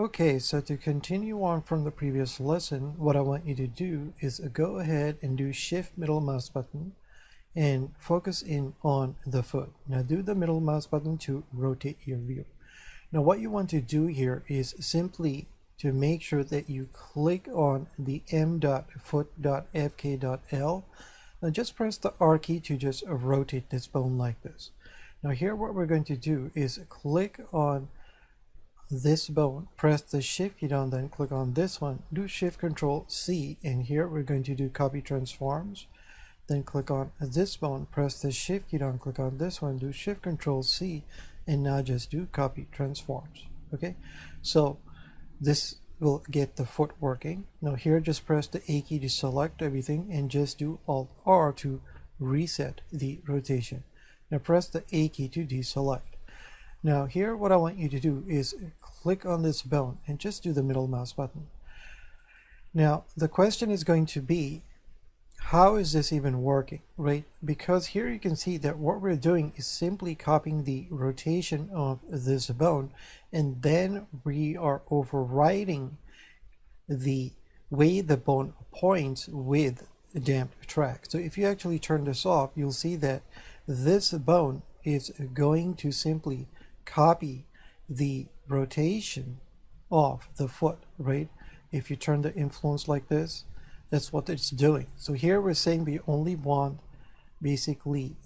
Okay, so to continue on from the previous lesson, what I want you to do is go ahead and do Shift middle mouse button and focus in on the foot. Now do the middle mouse button to rotate your view. Now what you want to do here is simply to make sure that you click on the m.foot.fk.l. Now just press the R key to just rotate this bone like this. Now here what we're going to do is click on this bone, press the shift key down, then click on this one, do shift control C, and here we're going to do copy transforms. Then click on this bone, press the shift key down, click on this one, do shift control C, and now just do copy transforms. Okay, so this will get the foot working. Now here just press the A key to select everything and just do Alt R to reset the rotation. Now press the A key to deselect. Now here what I want you to do is click on this bone and just do the middle mouse button. Now the question is going to be, how is this even working, right? Because here you can see that what we're doing is simply copying the rotation of this bone, and then we are overriding the way the bone points with a damped track. So if you actually turn this off, you'll see that this bone is going to simply copy the rotation of the foot, right? If you turn the influence like this, that's what it's doing. So here we're saying we only want basically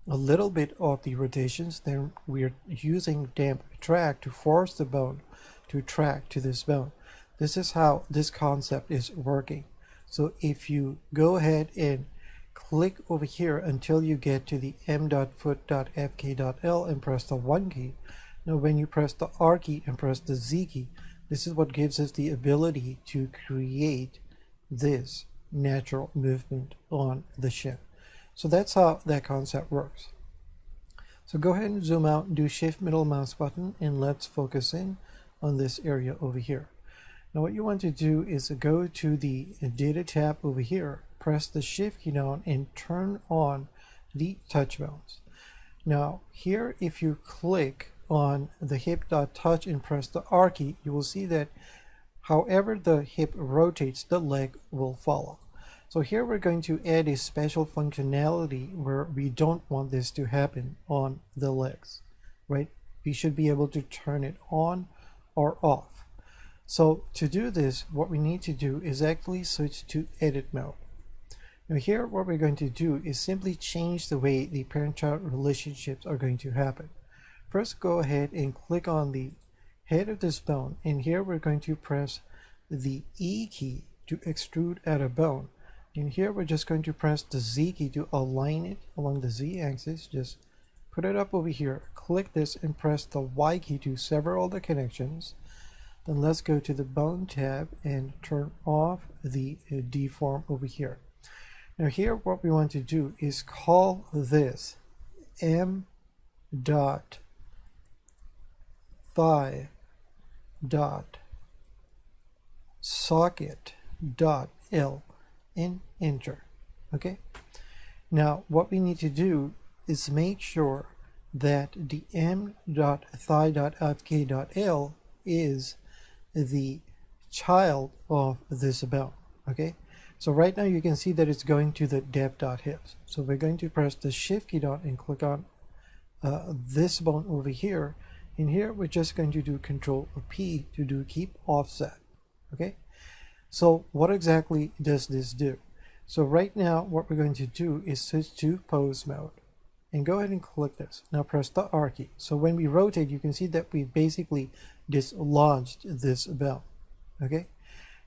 a little bit of the rotations, then we're using damp track to force the bone to track to this bone. This is how this concept is working. So if you go ahead and click over here until you get to the m.foot.fk.l and press the 1 key. Now when you press the R key and press the Z key, this is what gives us the ability to create this natural movement on the shin. So that's how that concept works. So go ahead and zoom out, do Shift middle mouse button, and let's focus in on this area over here. Now what you want to do is go to the data tab over here, press the shift key down and turn on the touch bones. Now here if you click on the hip.touch and press the R key, you will see that however the hip rotates, the leg will follow. So here we're going to add a special functionality where we don't want this to happen on the legs, right? We should be able to turn it on or off. So to do this, what we need to do is actually switch to edit mode. Now here what we're going to do is simply change the way the parent-child relationships are going to happen. First go ahead and click on the head of this bone, and here we're going to press the E key to extrude out a bone. And here we're just going to press the Z key to align it along the Z axis. Just put it up over here, click this and press the Y key to sever all the connections. Then let's go to the bone tab and turn off the deform over here. Now here what we want to do is call this m.thigh.socket.l and enter. Okay, now what we need to do is make sure that the m.thigh.fk.l is the child of this bone. Okay, so right now you can see that it's going to the depth.hips. So we're going to press the shift key down and click on this bone over here. In here we're just going to do Control P to do keep offset. Okay, so what exactly does this do? So right now what we're going to do is switch to pose mode and go ahead and click this. Now press the R key. So when we rotate, you can see that we basically dislodged this bone. Okay,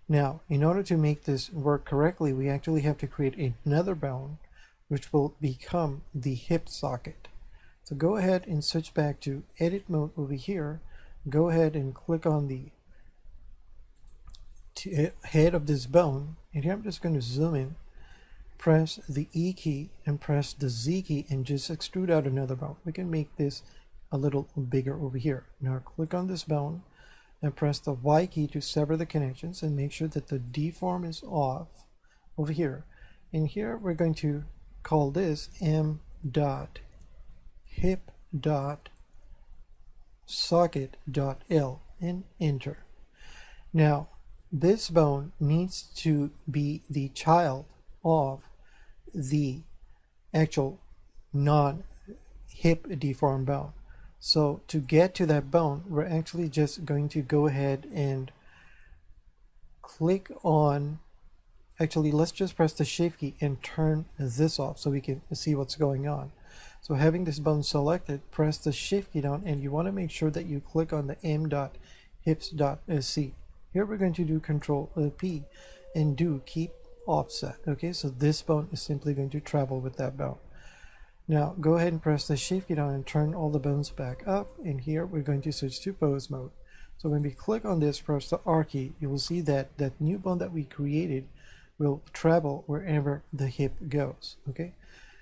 now in order to make this work correctly, we actually have to create another bone which will become the hip socket. So go ahead and switch back to edit mode over here. Go ahead and click on the head of this bone, and here I'm just going to zoom in, press the E key and press the Z key and just extrude out another bone. We can make this a little bigger over here. Now click on this bone and press the Y key to sever the connections and make sure that the deform is off over here. And here we're going to call this m.hip.socket.l and enter. Now, this bone needs to be the child of the actual non-hip deformed bone. So to get to that bone, we're actually just going to go ahead and click on, actually let's just press the shift key and turn this off so we can see what's going on. So having this bone selected, press the shift key down, and you want to make sure that you click on the m.hips.c. Here we're going to do Control P and do keep offset. Okay, so this bone is simply going to travel with that bone. Now go ahead and press the shift key down and turn all the bones back up, and here we're going to switch to pose mode. So when we click on this, press the R key, you will see that that new bone that we created will travel wherever the hip goes. Okay,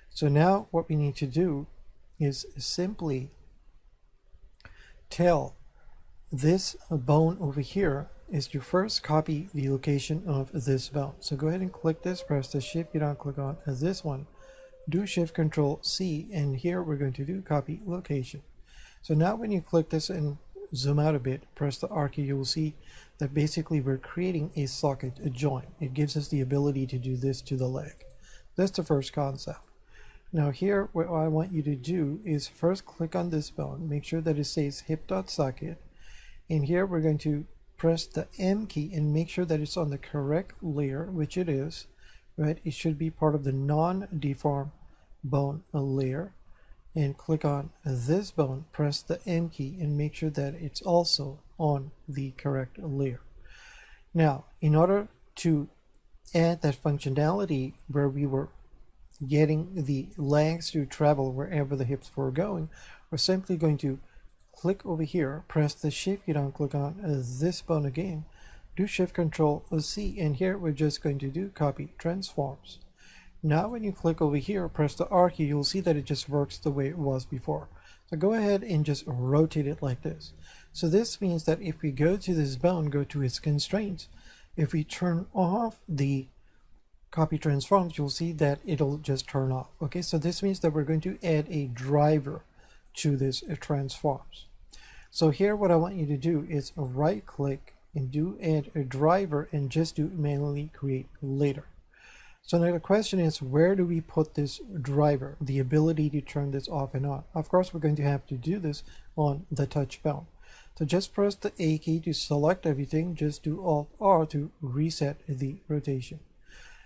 so now what we need to do is simply tell this bone over here is to first copy the location of this bone. So go ahead and click this, press the shift key down, click on this one, do shift control C, and here we're going to do copy location. So now when you click this and zoom out a bit, press the R key, you will see that basically we're creating a socket, a joint. It gives us the ability to do this to the leg. That's the first concept. Now here, what I want you to do is first click on this bone, make sure that it says hip.socket, and here we're going to press the M key and make sure that it's on the correct layer, which it is, right? It should be part of the non-deformed bone layer, and click on this bone, press the M key and make sure that it's also on the correct layer. Now, in order to add that functionality where we were getting the legs to travel wherever the hips were going, we're simply going to click over here, press the shift key down, click on this bone again, do shift control C, and here we're just going to do copy transforms. Now when you click over here, press the R key, you'll see that it just works the way it was before. So go ahead and just rotate it like this. So this means that if we go to this bone, go to its constraints, if we turn off the copy transforms, you'll see that it'll just turn off. Okay, so this means that we're going to add a driver to this transforms. So here what I want you to do is right click and do add a driver and just do manually create later. So now the question is, where do we put this driver, the ability to turn this off and on? Of course, we're going to have to do this on the touch bone. So just press the A key to select everything, just do Alt R to reset the rotation.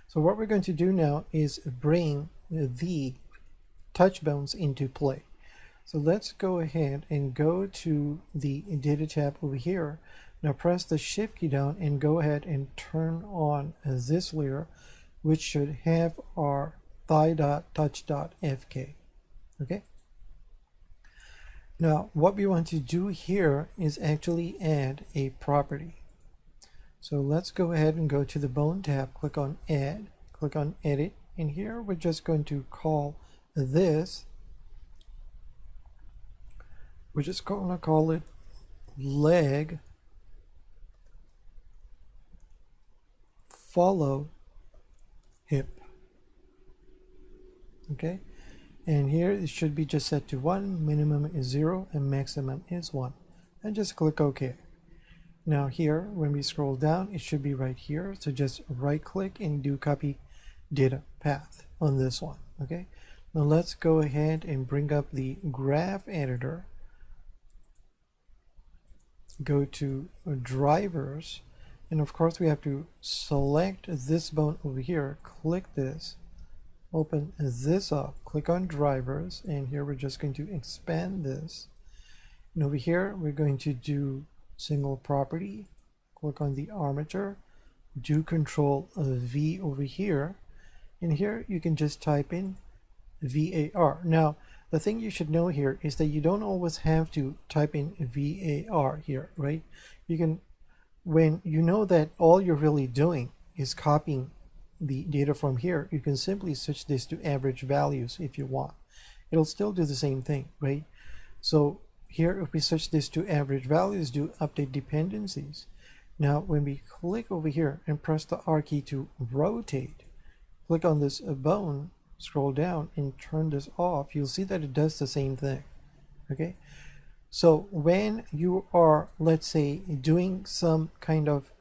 So what we're going to do now is bring the touch bones into play. So let's go ahead and go to the data tab over here. Now press the shift key down and go ahead and turn on this layer, which should have our thigh.touch.fk. Okay. Now what we want to do here is actually add a property. So let's go ahead and go to the bone tab, click on add, click on edit, and here we're just going to call this, we're just going to call it leg follow hip. Okay, and here it should be just set to 1, minimum is 0 and maximum is 1, and just click OK. Now here when we scroll down, it should be right here, so just right click and do copy data path on this one. Okay, now let's go ahead and bring up the graph editor, go to drivers, and of course we have to select this bone over here, click this, open this up, click on drivers, and here we're just going to expand this, and over here we're going to do single property, click on the armature, do Control V over here, and here you can just type in VAR. Now the thing you should know here is that you don't always have to type in VAR here, right? You can, when you know that all you're really doing is copying the data from here, you can simply switch this to average values if you want. It'll still do the same thing, right? So here if we switch this to average values, do update dependencies. Now when we click over here and press the R key to rotate, click on this bone, scroll down and turn this off, you'll see that it does the same thing. Okay, so when you are, let's say, doing some kind of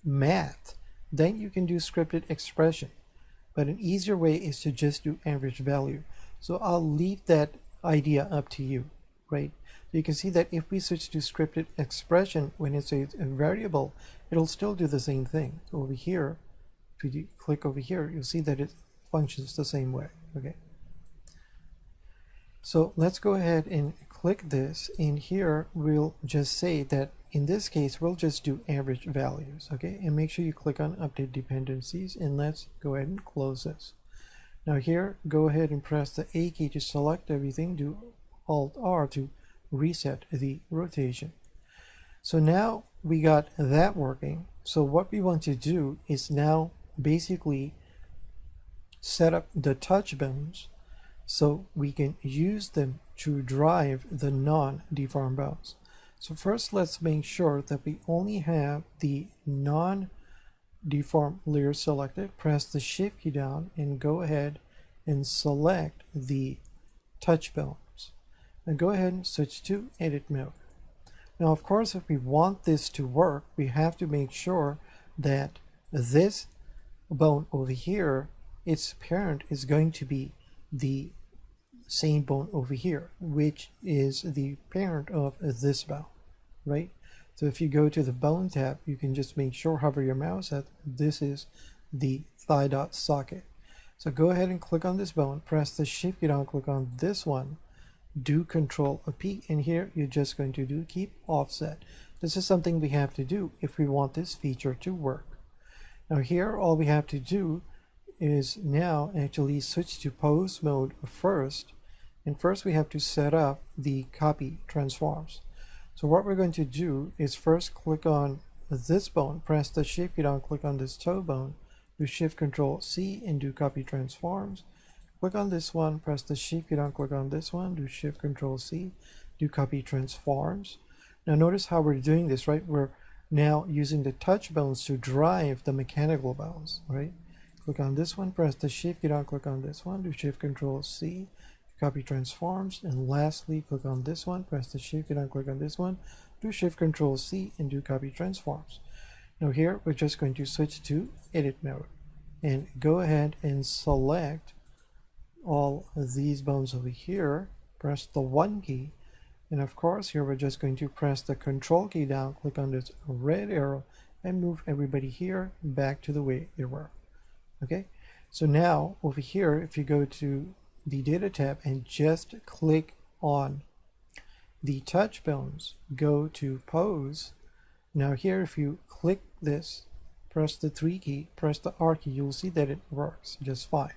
math, then you can do scripted expression. But an easier way is to just do average value. So I'll leave that idea up to you, right? You can see that if we switch to scripted expression, when it's a variable, it'll still do the same thing. So over here, if you click over here, you'll see that it functions the same way, okay? So let's go ahead and click this. In here, we'll just say that in this case, we'll just do average values, okay? And make sure you click on update dependencies, and let's go ahead and close this. Now here, go ahead and press the A key to select everything, do Alt R to reset the rotation. So now we got that working. So what we want to do is now basically set up the touch bones so we can use them to drive the non-deform bones. So first, let's make sure that we only have the non-deform layer selected. Press the Shift key down and go ahead and select the touch bones. And go ahead and switch to edit mode. Now, of course, if we want this to work, we have to make sure that this bone over here, its parent is going to be the same bone over here, which is the parent of this bone, right? So if you go to the bone tab, you can just make sure, hover your mouse, that this is the thigh dot socket. So go ahead and click on this bone, press the Shift key down, click on this one, do Control P, and here you're just going to do keep offset. This is something we have to do if we want this feature to work. Now here, all we have to do is now actually switch to pose mode first, and first we have to set up the copy transforms. So what we're going to do is first click on this bone, press the Shift key down, click on this toe bone, do Shift Control C and do copy transforms. Click on this one, press the Shift key down, click on this one, do Shift Control C, do copy transforms. Now notice how we're doing this, right? We're now using the touch bones to drive the mechanical bones, right? Click on this one, press the Shift key down, click on this one, do Shift Control C, copy transforms, and lastly click on this one, press the Shift key down, click on this one, do Shift Control C and do copy transforms. Now here we're just going to switch to edit mode and go ahead and select all of these bones over here, press the 1 key, and of course here we're just going to press the Control key down, click on this red arrow, and move everybody here back to the way they were. Okay, so now over here, if you go to the data tab and just click on the touch bones, go to pose. Now here, if you click this, press the 3 key, press the R key, you'll see that it works just fine.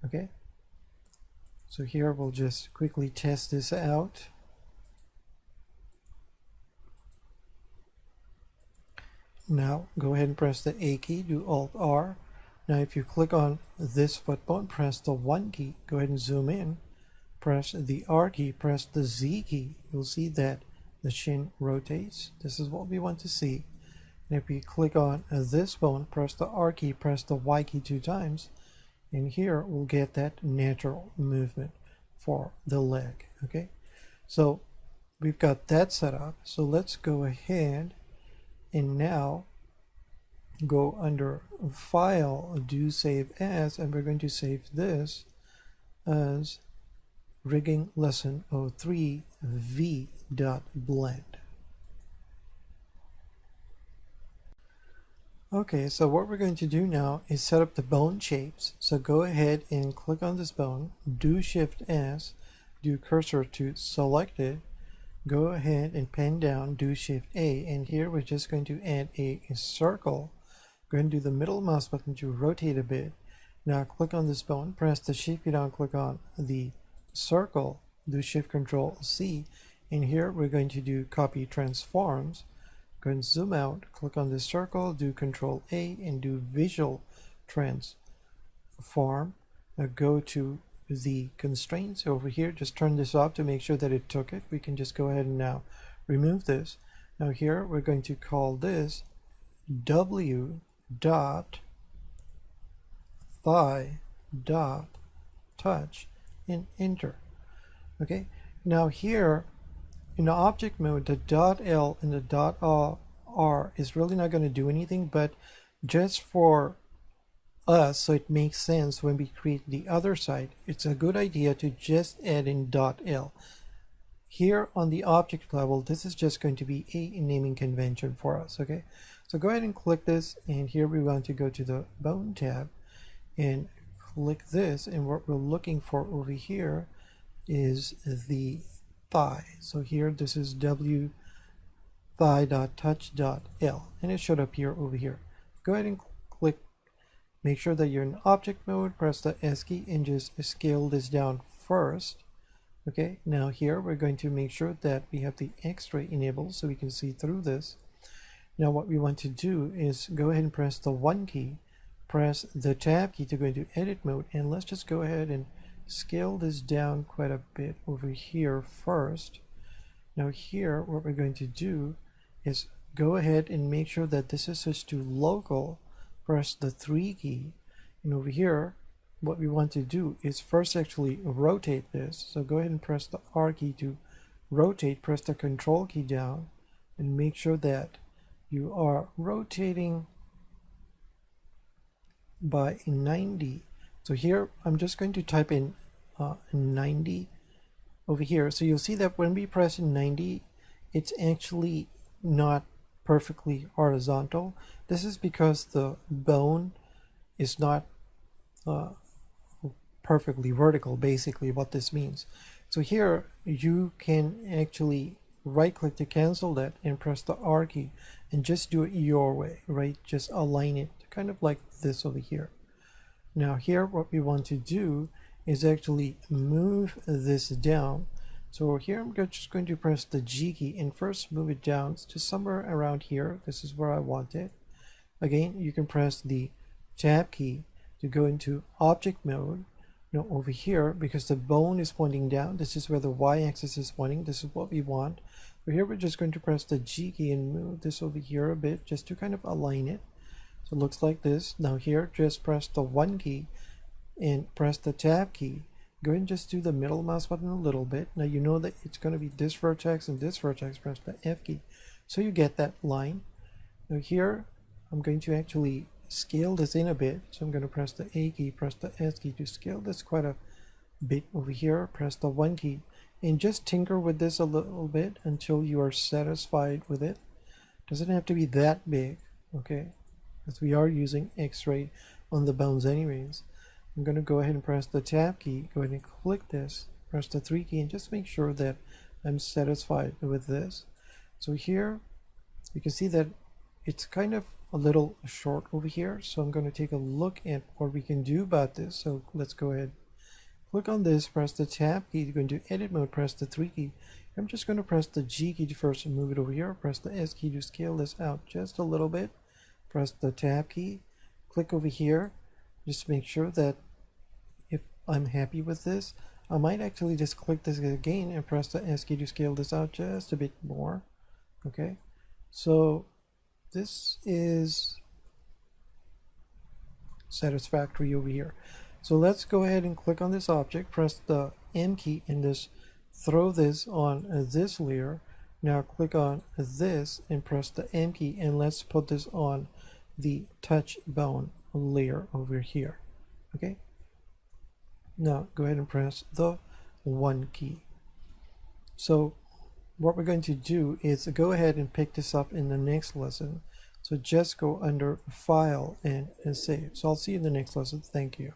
Okay, so here we'll just quickly test this out. Now go ahead and press the A key, do Alt R. Now if you click on this foot bone, press the 1 key, go ahead and zoom in, press the R key, press the Z key, you'll see that the shin rotates. This is what we want to see. And if we click on this bone, press the R key, press the Y key 2 times, and here we'll get that natural movement for the leg. Okay, so we've got that set up. So let's go ahead and now go under File, do Save As, and we're going to save this as Rigging Lesson 03 v.blend. Okay, so what we're going to do now is set up the bone shapes. So go ahead and click on this bone, do Shift S, do cursor to select it, go ahead and pen down, do Shift A, and here we're just going to add a circle. Go ahead and do the middle mouse button to rotate a bit. Now click on this bone, press the Shift key down, click on the circle, do Shift Control C, and here we're going to do copy transforms. Go ahead and zoom out, click on the circle, do Control A and do visual transform. Now go to the constraints over here, just turn this off to make sure that it took it. We can just go ahead and now remove this. Now here we're going to call this W dot thigh dot touch and enter. Okay, now here in the object mode, the dot L and the dot R is really not going to do anything, but just for us, so it makes sense when we create the other side, it's a good idea to just add in .l. Here on the object level, this is just going to be a naming convention for us, okay? So go ahead and click this, and here we want to go to the bone tab and click this, and what we're looking for over here is the thigh. So here, this is w thigh.touch.l, and it should appear over here. Go ahead and click, make sure that you're in object mode, press the S key, and just scale this down first. Okay, now here we're going to make sure that we have the X-ray enabled so we can see through this. Now what we want to do is go ahead and press the 1 key, press the tab key to go into edit mode, and let's just go ahead and scale this down quite a bit over here first. Now here what we're going to do is go ahead and make sure that this is switched to local, press the 3 key, and over here what we want to do is first actually rotate this. So go ahead and press the R key to rotate, press the control key down, and make sure that you are rotating by 90. So here I'm just going to type in 90 over here. So you'll see that when we press 90, it's actually not perfectly horizontal. This is because the bone is not perfectly vertical, basically what this means. So here you can actually right click to cancel that and press the R key and just do it your way, right? Just align it kind of like this over here. Now here what we want to do is actually move this down. So here I'm just going to press the G key and first move it down to somewhere around here. This is where I want it. Again, you can press the tab key to go into object mode. Now over here, because the bone is pointing down, this is where the y-axis is pointing. This is what we want. So here we're just going to press the G key and move this over here a bit just to kind of align it. So it looks like this. Now here, just press the 1 key and press the tab key. Go ahead and just do the middle mouse button a little bit. Now you know that it's going to be this vertex and this vertex. Press the F key so you get that line. Now here I'm going to actually scale this in a bit. So I'm going to press the A key, press the S key to scale this quite a bit over here. Press the 1 key and just tinker with this a little bit until you are satisfied with it. Doesn't have to be that big, okay? Because we are using X-ray on the bones anyways. I'm going to go ahead and press the tab key, go ahead and click this, press the 3 key, and just make sure that I'm satisfied with this. So here you can see that it's kind of a little short over here, so I'm going to take a look at what we can do about this. So let's go ahead, click on this, press the tab key to go into edit mode, press the 3 key. I'm just going to press the G key to first and move it over here, press the S key to scale this out just a little bit, press the tab key, click over here, just make sure that if I'm happy with this, I might actually just click this again and press the S key to scale this out just a bit more. Okay, so this is satisfactory over here. So let's go ahead and click on this object, press the M key, and just throw this on this layer. Now click on this and press the M key, and let's put this on the touch bone layer over here. Okay, now go ahead and press the 1 key. So what we're going to do is go ahead and pick this up in the next lesson. So just go under File and Save. So I'll see you in the next lesson. Thank you.